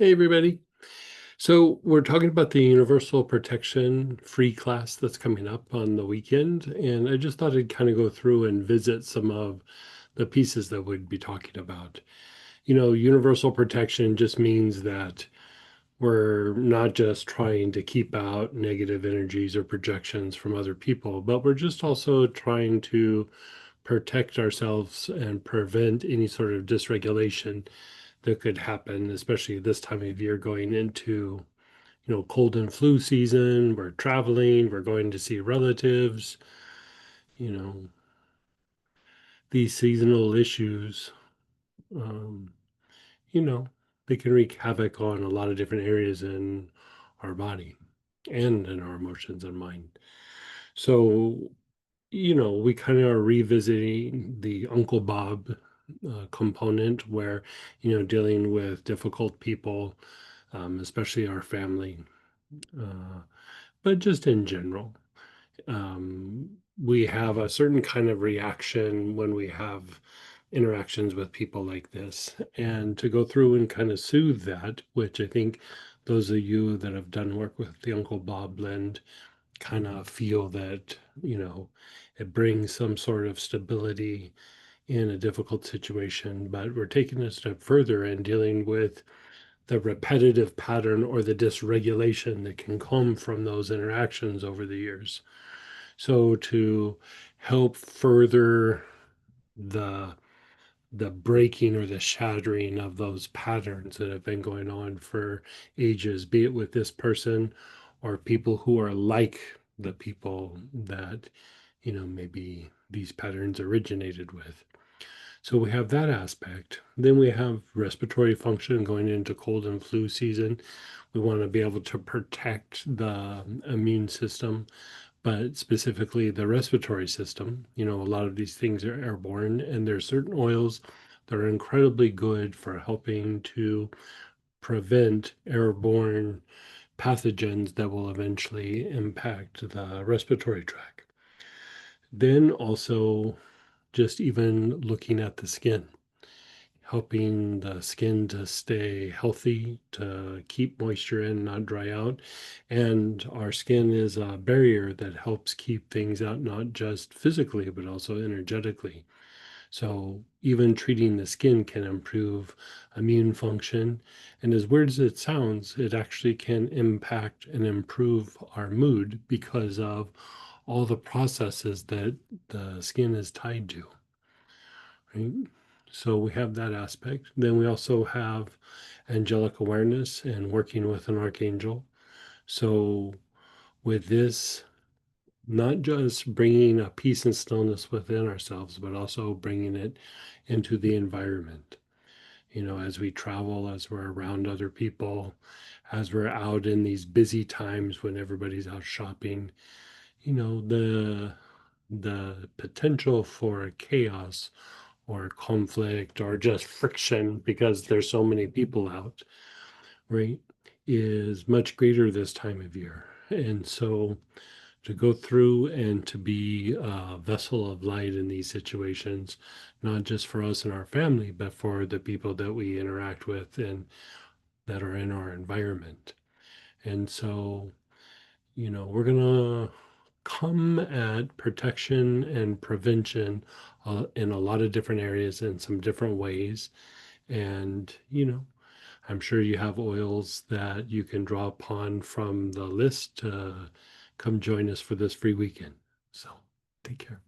Hey, everybody. So, we're talking about the Universal Protection free class that's coming up on the weekend. And I just thought I'd kind of go through and visit some of the pieces that we'd be talking about. Universal protection just means that we're not just trying to keep out negative energies or projections from other people, but we're just also trying to protect ourselves and prevent any sort of dysregulation that could happen, especially this time of year going into, cold and flu season. We're traveling, we're going to see relatives, you know, these seasonal issues, um, you know, they can wreak havoc on a lot of different areas in our body and in our emotions and mind. So, we kind of are revisiting the Uncle Bob component where, dealing with difficult people, especially our family, but just in general. We have a certain kind of reaction when we have interactions with people like this. And to go through and kind of soothe that, which I think those of you that have done work with the Uncle Bob blend kind of feel that, it brings some sort of stability in a difficult situation. But we're taking it a step further and dealing with the repetitive pattern or the dysregulation that can come from those interactions over the years. So to help further the the breaking or the shattering of those patterns that have been going on for ages, be it with this person or people who are like the people that, maybe these patterns originated with. So we have that aspect. Then we have respiratory function going into cold and flu season. We want to be able to protect the immune system, but specifically the respiratory system. A lot of these things are airborne, and there's certain oils that are incredibly good for helping to prevent airborne pathogens that will eventually impact the respiratory tract. Then also just even looking at the skin, helping the skin to stay healthy, to keep moisture in, not dry out. And our skin is a barrier that helps keep things out, not just physically, but also energetically. So even treating the skin can improve immune function. And as weird as it sounds, it actually can impact and improve our mood because of all the processes that the skin is tied to, right? So we have that aspect. Then we also have angelic awareness and working with an archangel. So with this, not just bringing a peace and stillness within ourselves, but also bringing it into the environment. As we travel, as we're around other people, as we're out in these busy times when everybody's out shopping, the potential for chaos or conflict or just friction because there's so many people out, right, is much greater this time of year. And so to go through and to be a vessel of light in these situations, not just for us and our family, but for the people that we interact with and that are in our environment. And so, we're going to come at protection and prevention in a lot of different areas in some different ways. And, I'm sure you have oils that you can draw upon from the list to come join us for this free weekend. So take care.